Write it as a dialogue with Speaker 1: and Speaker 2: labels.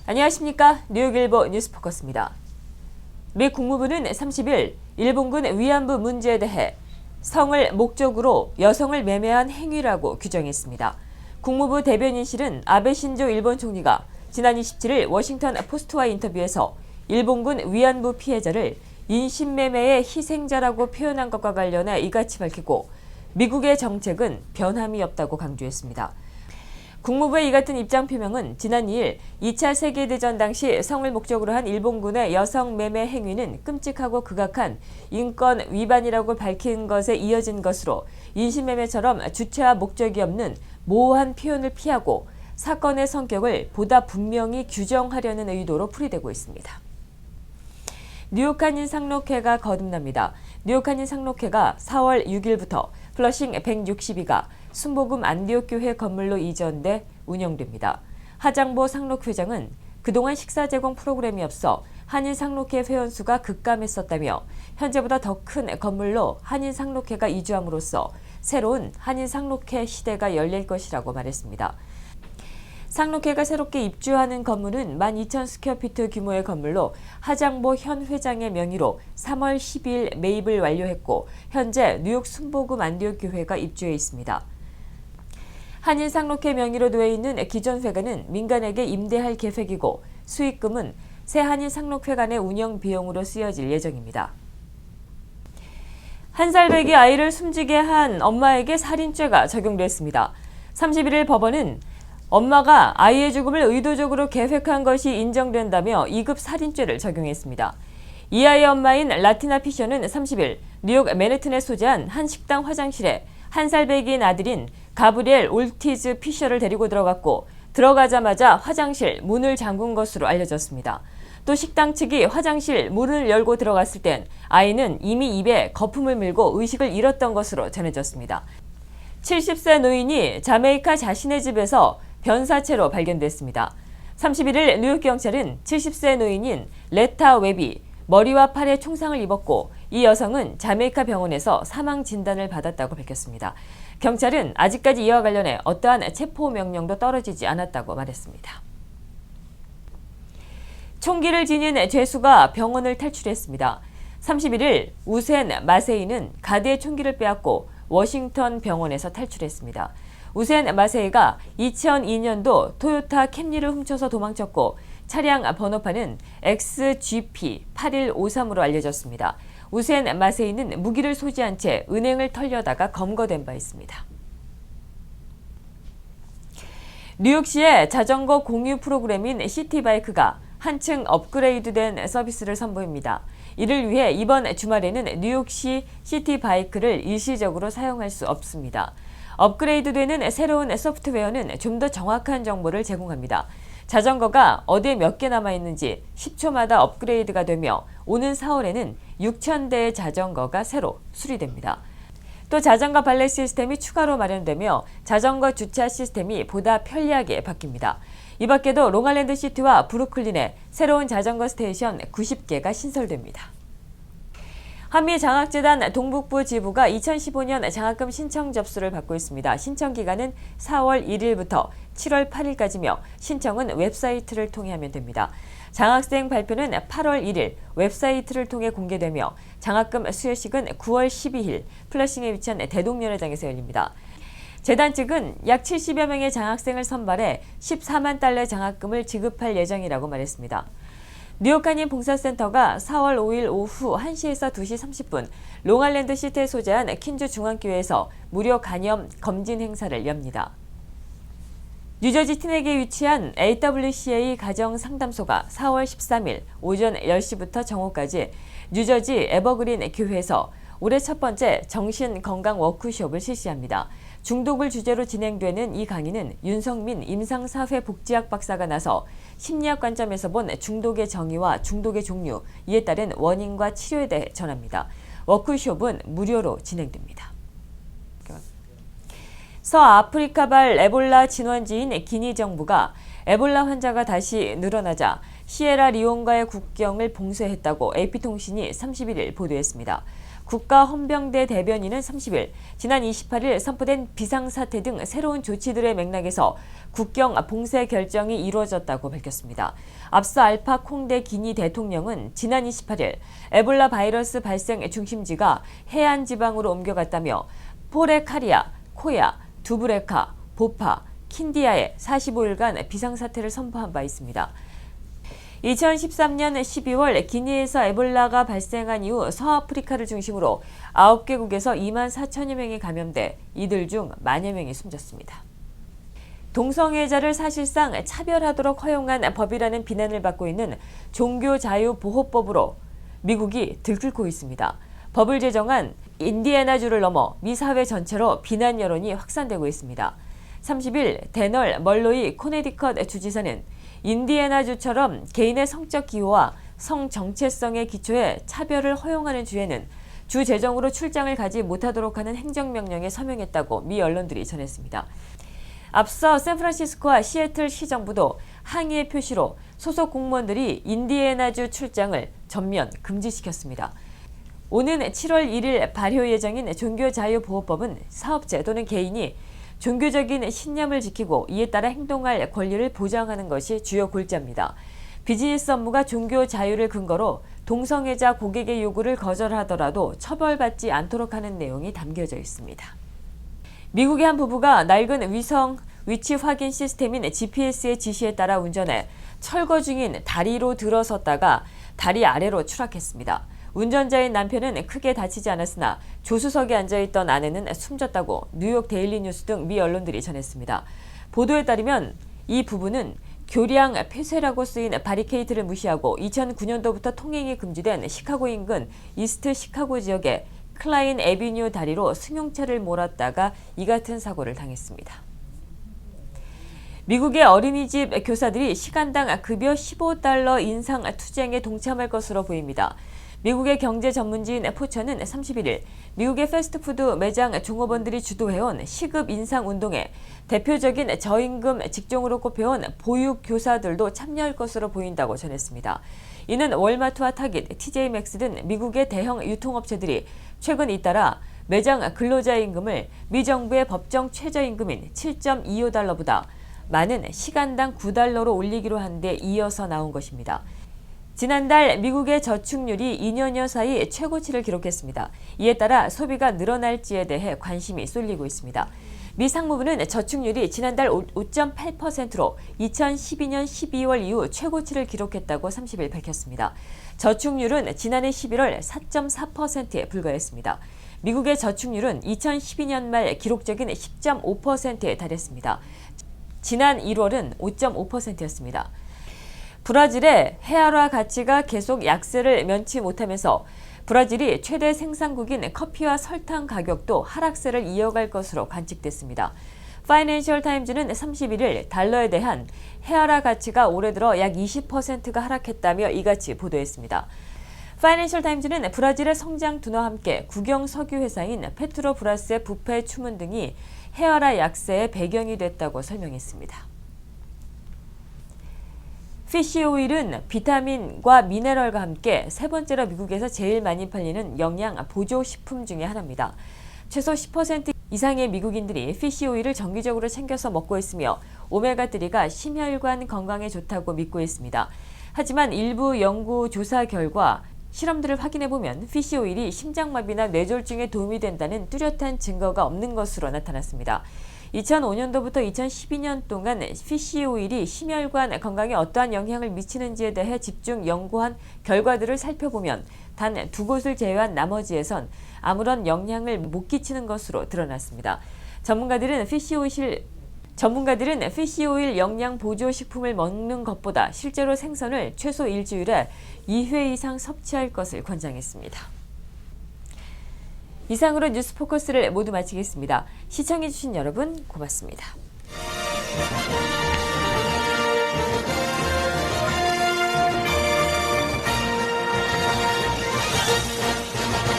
Speaker 1: 안녕하십니까. 뉴욕일보 뉴스포커스입니다. 미 국무부는 30일 일본군 위안부 문제에 대해 성을 목적으로 여성을 매매한 행위라고 규정했습니다. 국무부 대변인실은 아베 신조 일본 총리가 지난 27일 워싱턴 포스트와 인터뷰에서 일본군 위안부 피해자를 인신매매의 희생자라고 표현한 것과 관련해 이같이 밝히고 미국의 정책은 변함이 없다고 강조했습니다. 국무부의 이 같은 입장 표명은 지난 2일 2차 세계대전 당시 성을 목적으로 한 일본군의 여성 매매 행위는 끔찍하고 극악한 인권 위반이라고 밝힌 것에 이어진 것으로 인신매매처럼 주체와 목적이 없는 모호한 표현을 피하고 사건의 성격을 보다 분명히 규정하려는 의도로 풀이되고 있습니다. 뉴욕 한인 상록회가 거듭납니다. 뉴욕 한인 상록회가 4월 6일부터 플러싱 162가 순복음 안디옥교회 건물로 이전돼 운영됩니다. 하장보 상록회장은 그동안 식사 제공 프로그램이 없어 한인 상록회 회원수가 급감했었다며 현재보다 더 큰 건물로 한인 상록회가 이주함으로써 새로운 한인 상록회 시대가 열릴 것이라고 말했습니다. 상록회가 새롭게 입주하는 건물은 12,000스퀘어피트 규모의 건물로 하장보 현 회장의 명의로 3월 12일 매입을 완료했고 현재 뉴욕 순복음 안디옥 교회가 입주해 있습니다. 한인 상록회 명의로 되어 있는 기존 회관은 민간에게 임대할 계획이고 수익금은 새 한인 상록회관의 운영 비용으로 쓰여질 예정입니다. 1살배기 아이를 숨지게 한 엄마에게 살인죄가 적용됐습니다. 31일 법원은 엄마가 아이의 죽음을 의도적으로 계획한 것이 인정된다며 2급 살인죄를 적용했습니다. 이 아이의 엄마인 라티나 피셔는 30일 뉴욕 맨해튼에 소재한 한 식당 화장실에 1살배기인 아들인 가브리엘 올티즈 피셔를 데리고 들어갔고 들어가자마자 화장실 문을 잠근 것으로 알려졌습니다. 또 식당 측이 화장실 문을 열고 들어갔을 땐 아이는 이미 입에 거품을 물고 의식을 잃었던 것으로 전해졌습니다. 70세 노인이 자메이카 자신의 집에서 변사체로 발견됐습니다. 31일 뉴욕 경찰은 70세 노인인 레타 웹이 머리와 팔에 총상을 입었고 이 여성은 자메이카 병원에서 사망 진단을 받았다고 밝혔습니다. 경찰은 아직까지 이와 관련해 어떠한 체포 명령도 떨어지지 않았다고 말했습니다. 총기를 지닌 죄수가 병원을 탈출했습니다. 31일 우센 마세이는 가드의 총기를 빼앗고 워싱턴 병원에서 탈출했습니다. 우센 마세이가 2002년도 토요타 캠리를 훔쳐서 도망쳤고 차량 번호판은 XGP8153으로 알려졌습니다. 우센 마세이는 무기를 소지한 채 은행을 털려다가 검거된 바 있습니다. 뉴욕시의 자전거 공유 프로그램인 시티바이크가 한층 업그레이드된 서비스를 선보입니다. 이를 위해 이번 주말에는 뉴욕시 시티바이크를 일시적으로 사용할 수 없습니다. 업그레이드되는 새로운 소프트웨어는 좀 더 정확한 정보를 제공합니다. 자전거가 어디에 몇 개 남아있는지 10초마다 업그레이드가 되며 오는 4월에는 6,000대의 자전거가 새로 수리됩니다. 또 자전거 발렛 시스템이 추가로 마련되며 자전거 주차 시스템이 보다 편리하게 바뀝니다. 이 밖에도 롱아일랜드 시티와 브루클린에 새로운 자전거 스테이션 90개가 신설됩니다. 한미장학재단 동북부 지부가 2015년 장학금 신청 접수를 받고 있습니다. 신청 기간은 4월 1일부터 7월 8일까지며 신청은 웹사이트를 통해 하면 됩니다. 장학생 발표는 8월 1일 웹사이트를 통해 공개되며 장학금 수여식은 9월 12일 플러싱에 위치한 대동연회장에서 열립니다. 재단 측은 약 70여 명의 장학생을 선발해 14만 달러 장학금을 지급할 예정이라고 말했습니다. 뉴욕 한인 봉사센터가 4월 5일 오후 1시에서 2시 30분 롱아일랜드 시티에 소재한 퀸즈 중앙교회에서 무료 간염 검진 행사를 엽니다. 뉴저지 티넥에 위치한 AWCA 가정상담소가 4월 13일 오전 10시부터 정오까지 뉴저지 에버그린 교회에서 올해 첫 번째 정신건강 워크숍을 실시합니다. 중독을 주제로 진행되는 이 강의는 윤성민 임상사회복지학 박사가 나서 심리학 관점에서 본 중독의 정의와 중독의 종류, 이에 따른 원인과 치료에 대해 전합니다. 워크숍은 무료로 진행됩니다. 서아프리카발 에볼라 진원지인 기니 정부가 에볼라 환자가 다시 늘어나자 시에라리온과의 국경을 봉쇄했다고 AP통신이 31일 보도했습니다. 국가헌병대 대변인은 30일 지난 28일 선포된 비상사태 등 새로운 조치들의 맥락에서 국경 봉쇄 결정이 이루어졌다고 밝혔습니다. 앞서 알파 콩데 기니 대통령은 지난 28일 에볼라 바이러스 발생 중심지가 해안 지방으로 옮겨갔다며 포레카리아, 코야, 두브레카, 보파, 킨디아에 45일간 비상사태를 선포한 바 있습니다. 2013년 12월 기니에서 에볼라가 발생한 이후 서아프리카를 중심으로 9개국에서 2만 4천여 명이 감염돼 이들 중 만여 명이 숨졌습니다. 동성애자를 사실상 차별하도록 허용한 법이라는 비난을 받고 있는 종교자유보호법으로 미국이 들끓고 있습니다. 법을 제정한 인디애나주를 넘어 미 사회 전체로 비난 여론이 확산되고 있습니다. 30일 데널 멀로이 코네티컷 주지사는 인디애나주처럼 개인의 성적 기호와 성 정체성의 기초에 차별을 허용하는 주에는 주 재정으로 출장을 가지 못하도록 하는 행정명령에 서명했다고 미 언론들이 전했습니다. 앞서 샌프란시스코와 시애틀 시정부도 항의의 표시로 소속 공무원들이 인디애나주 출장을 전면 금지시켰습니다. 오는 7월 1일 발효 예정인 종교자유보호법은 사업체 또는 개인이 종교적인 신념을 지키고 이에 따라 행동할 권리를 보장하는 것이 주요 골자입니다. 비즈니스 업무가 종교 자유를 근거로 동성애자 고객의 요구를 거절하더라도 처벌받지 않도록 하는 내용이 담겨져 있습니다. 미국의 한 부부가 낡은 위성 위치 확인 시스템인 GPS의 지시에 따라 운전해 철거 중인 다리로 들어섰다가 다리 아래로 추락했습니다. 운전자인 남편은 크게 다치지 않았으나 조수석에 앉아있던 아내는 숨졌다고 뉴욕 데일리 뉴스 등 미 언론들이 전했습니다. 보도에 따르면 이 부부는 교량 폐쇄라고 쓰인 바리케이트를 무시하고 2009년도부터 통행이 금지된 시카고 인근 이스트 시카고 지역의 클라인 애비뉴 다리로 승용차를 몰았다가 이 같은 사고를 당했습니다. 미국의 어린이집 교사들이 시간당 급여 $15 인상 투쟁에 동참할 것으로 보입니다. 미국의 경제 전문지인 포천은 31일 미국의 패스트푸드 매장 종업원들이 주도해온 시급 인상 운동에 대표적인 저임금 직종으로 꼽혀온 보육교사들도 참여할 것으로 보인다고 전했습니다. 이는 월마트와 타깃, TJ맥스 등 미국의 대형 유통업체들이 최근 잇따라 매장 근로자 임금을 미 정부의 법정 최저임금인 $7.25보다 많은 시간당 $9로 올리기로 한 데 이어서 나온 것입니다. 지난달 미국의 저축률이 2년여 사이 최고치를 기록했습니다. 이에 따라 소비가 늘어날지에 대해 관심이 쏠리고 있습니다. 미 상무부는 저축률이 지난달 5.8%로 2012년 12월 이후 최고치를 기록했다고 30일 밝혔습니다. 저축률은 지난해 11월 4.4%에 불과했습니다. 미국의 저축률은 2012년 말 기록적인 10.5%에 달했습니다. 지난 1월은 5.5%였습니다. 브라질의 헤아라 가치가 계속 약세를 면치 못하면서 브라질이 최대 생산국인 커피와 설탕 가격도 하락세를 이어갈 것으로 관측됐습니다. 파이낸셜 타임즈는 31일 달러에 대한 헤아라 가치가 올해 들어 약 20%가 하락했다며 이같이 보도했습니다. 파이낸셜 타임즈는 브라질의 성장 둔화와 함께 국영 석유 회사인 페트로브라스의 부패 추문 등이 헤아라 약세의 배경이 됐다고 설명했습니다. 피쉬오일은 비타민과 미네랄과 함께 세 번째로 미국에서 제일 많이 팔리는 영양 보조식품 중에 하나입니다. 최소 10% 이상의 미국인들이 피쉬오일을 정기적으로 챙겨서 먹고 있으며 오메가3가 심혈관 건강에 좋다고 믿고 있습니다. 하지만 일부 연구 조사 결과 실험들을 확인해보면 피쉬오일이 심장마비나 뇌졸중에 도움이 된다는 뚜렷한 증거가 없는 것으로 나타났습니다. 2005년도부터 2012년 동안 피쉬오일이 심혈관 건강에 어떠한 영향을 미치는지에 대해 집중 연구한 결과들을 살펴보면 단 2곳을 제외한 나머지에선 아무런 영향을 못 끼치는 것으로 드러났습니다. 전문가들은 피쉬오일 영양 보조식품을 먹는 것보다 실제로 생선을 최소 일주일에 2회 이상 섭취할 것을 권장했습니다. 이상으로 뉴스포커스를 모두 마치겠습니다. 시청해주신 여러분 고맙습니다.